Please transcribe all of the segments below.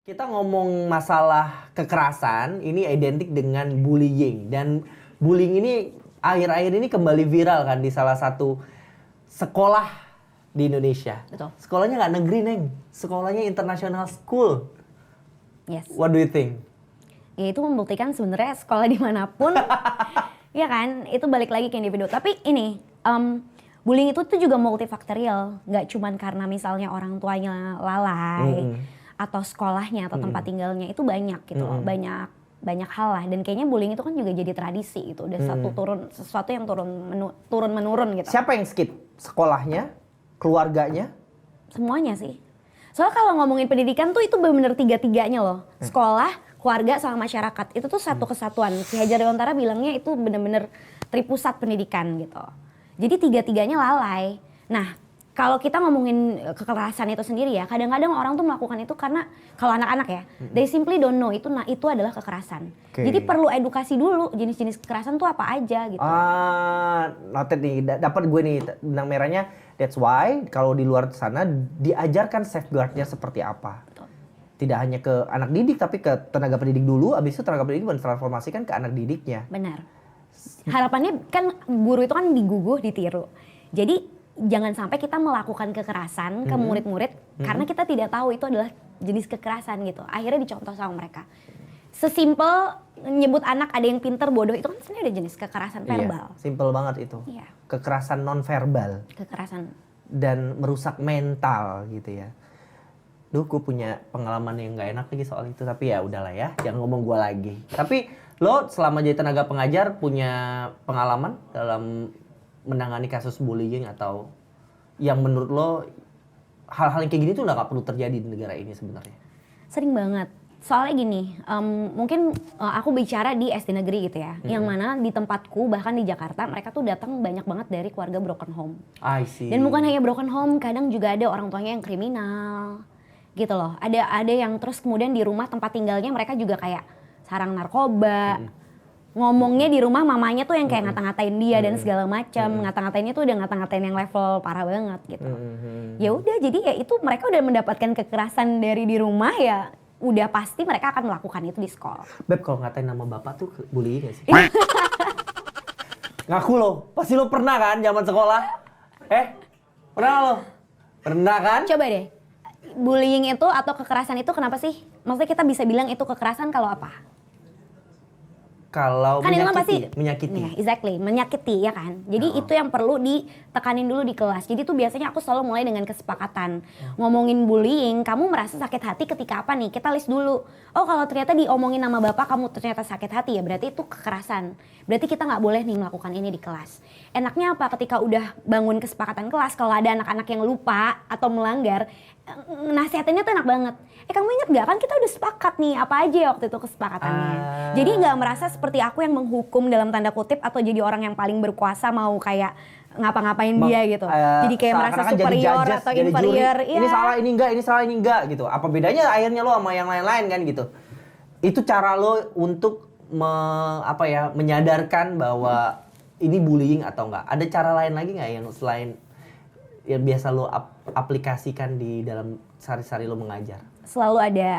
Kita ngomong masalah kekerasan, ini identik dengan bullying. Dan bullying ini akhir-akhir ini kembali viral kan di salah satu sekolah di Indonesia. Betul. Sekolahnya nggak negeri, Neng. Sekolahnya international school. Yes. What do you think? Ya itu membuktikan sebenarnya sekolah dimanapun, ya kan, itu balik lagi ke individu. Tapi ini, bullying itu tuh juga multifaktorial. Nggak cuman karena misalnya orang tuanya lalai, atau sekolahnya, atau tempat tinggalnya, itu banyak gitu loh. Banyak hal lah. Dan kayaknya bullying itu kan juga jadi tradisi gitu. Udah sesuatu yang turun menurun gitu. Siapa yang skip? Sekolahnya? Keluarganya? Semuanya sih. Soalnya kalau ngomongin pendidikan tuh itu benar-benar tiga-tiganya loh. Sekolah, keluarga, sama masyarakat. Itu tuh satu kesatuan. Ki Hajar Dewantara bilangnya itu benar-benar tripusat pendidikan gitu. Jadi tiga-tiganya lalai. Nah, kalau kita ngomongin kekerasan itu sendiri ya, kadang-kadang orang tuh melakukan itu karena kalau anak-anak ya, they simply don't know itu adalah kekerasan. Okay. Jadi perlu edukasi dulu jenis-jenis kekerasan tuh apa aja gitu. Noted nih, dapat gue nih benang merahnya. That's why kalau di luar sana diajarkan safeguardnya seperti apa. Betul. Tidak hanya ke anak didik tapi ke tenaga pendidik dulu, abis itu tenaga pendidik mentransformasikan ke anak didiknya. Benar. Harapannya kan guru itu kan diguguh, ditiru. Jadi jangan sampai kita melakukan kekerasan ke murid-murid karena kita tidak tahu itu adalah jenis kekerasan gitu. Akhirnya dicontoh sama mereka. Sesimpel nyebut anak ada yang pinter, bodoh, itu kan sebenarnya ada jenis kekerasan verbal. Iya, simple banget itu. Iya. Kekerasan non verbal. Kekerasan. Dan merusak mental gitu ya. Duh, gue punya pengalaman yang gak enak lagi soal itu. Tapi ya udahlah ya, jangan ngomong gue lagi. Tapi lo selama jadi tenaga pengajar punya pengalaman dalam menangani kasus bullying atau yang menurut lo hal-hal yang kayak gini tuh gak perlu terjadi di negara ini sebenarnya? Sering banget. Soalnya gini, mungkin aku bicara di SD negeri gitu ya, yang mana di tempatku bahkan di Jakarta mereka tuh datang banyak banget dari keluarga broken home. I see. Dan bukan hanya broken home, kadang juga ada orang tuanya yang kriminal, gitu loh. Ada yang terus kemudian di rumah tempat tinggalnya mereka juga kayak sarang narkoba. Ngomongnya di rumah mamanya tuh yang kayak ngata-ngatain dia dan segala macam. Ngata-ngatainnya tuh udah ngata-ngatain yang level parah banget gitu. Ya udah, jadi ya itu mereka udah mendapatkan kekerasan dari di rumah ya. Udah pasti mereka akan melakukan itu di sekolah. Beb, kalau ngatain nama bapak tuh bullying gak sih? Ngaku lo, pasti lo pernah kan zaman sekolah? Pernah lo? Pernah kan? Coba deh, bullying itu atau kekerasan itu kenapa sih? Maksudnya kita bisa bilang itu kekerasan kalau apa? Kalau Kan itu kan pasti menyakiti. Ya, exactly, menyakiti ya kan. Jadi itu yang perlu ditekanin dulu di kelas. Jadi tuh biasanya aku selalu mulai dengan kesepakatan. Ngomongin bullying, kamu merasa sakit hati ketika apa nih? Kita list dulu. Oh, kalau ternyata diomongin nama bapak kamu ternyata sakit hati ya berarti itu kekerasan. Berarti kita nggak boleh nih melakukan ini di kelas. Enaknya apa ketika udah bangun kesepakatan kelas, kalau ada anak-anak yang lupa atau melanggar, nasihatinnya tuh enak banget. Kamu inget gak kan kita udah sepakat nih apa aja ya waktu itu kesepakatannya. Jadi gak merasa seperti aku yang menghukum dalam tanda kutip atau jadi orang yang paling berkuasa mau kayak ngapa-ngapain dia gitu. Jadi kayak merasa superior atau inferior. Ini salah ini enggak gitu. Apa bedanya akhirnya lo sama yang lain-lain kan gitu. Itu cara lo untuk menyadarkan bahwa ini bullying atau enggak. Ada cara lain lagi gak yang selain yang biasa lo aplikasikan di dalam sehari-hari lo mengajar? Selalu ada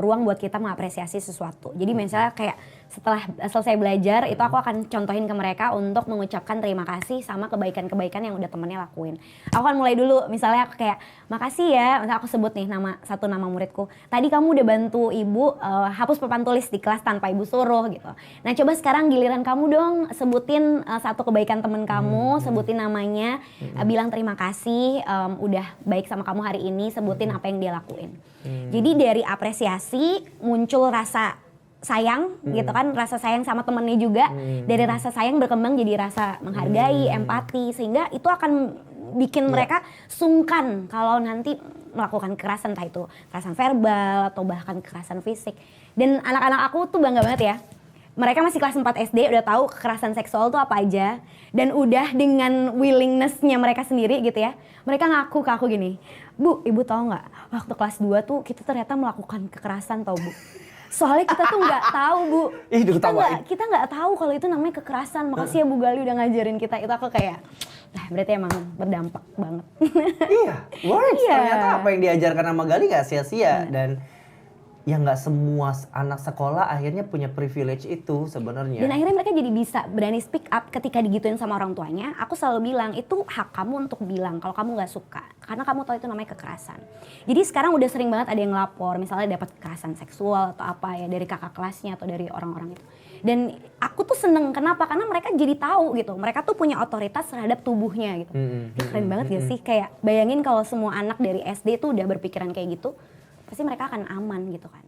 ruang buat kita mengapresiasi sesuatu. Jadi misalnya kayak setelah selesai belajar itu aku akan contohin ke mereka untuk mengucapkan terima kasih sama kebaikan-kebaikan yang udah temennya lakuin. Aku akan mulai dulu misalnya aku kayak makasih ya, misalnya aku sebut nih satu nama muridku. Tadi kamu udah bantu ibu hapus papan tulis di kelas tanpa ibu suruh gitu. Nah coba sekarang giliran kamu dong sebutin satu kebaikan temen kamu, sebutin namanya, bilang terima kasih udah baik sama kamu hari ini, sebutin apa yang dia lakuin. Jadi dari apresiasi muncul rasa sayang gitu kan, rasa sayang sama temennya juga. Dari rasa sayang berkembang jadi rasa menghargai, empati, sehingga itu akan bikin mereka sungkan kalau nanti melakukan kekerasan, entah itu kekerasan verbal atau bahkan kekerasan fisik. Dan anak-anak aku tuh bangga banget ya. Mereka masih kelas 4 SD udah tahu kekerasan seksual tuh apa aja. Dan udah dengan willingness-nya mereka sendiri gitu ya. Mereka ngaku ke aku gini, Bu, ibu tahu nggak? Waktu kelas 2 tuh kita ternyata melakukan kekerasan tau Bu. Soalnya kita tuh nggak tahu Bu. Kita nggak tahu kalau itu namanya kekerasan. Makasih ya Bu Gali udah ngajarin kita. Itu aku kayak, berarti emang berdampak banget. Iya, works. Ternyata apa yang diajarkan sama Gali nggak sia-sia. Dan ya nggak semua anak sekolah akhirnya punya privilege itu sebenarnya. Dan akhirnya mereka jadi bisa berani speak up ketika digituin sama orang tuanya. Aku selalu bilang itu hak kamu untuk bilang kalau kamu nggak suka, karena kamu tahu itu namanya kekerasan. Jadi sekarang udah sering banget ada yang lapor, misalnya dapat kekerasan seksual atau apa ya dari kakak kelasnya atau dari orang-orang itu. Dan aku tuh seneng, kenapa? Karena mereka jadi tahu gitu, mereka tuh punya otoritas terhadap tubuhnya gitu. Keren banget gak sih? Kayak bayangin kalau semua anak dari SD tuh udah berpikiran kayak gitu, pasti mereka akan aman gitu kan.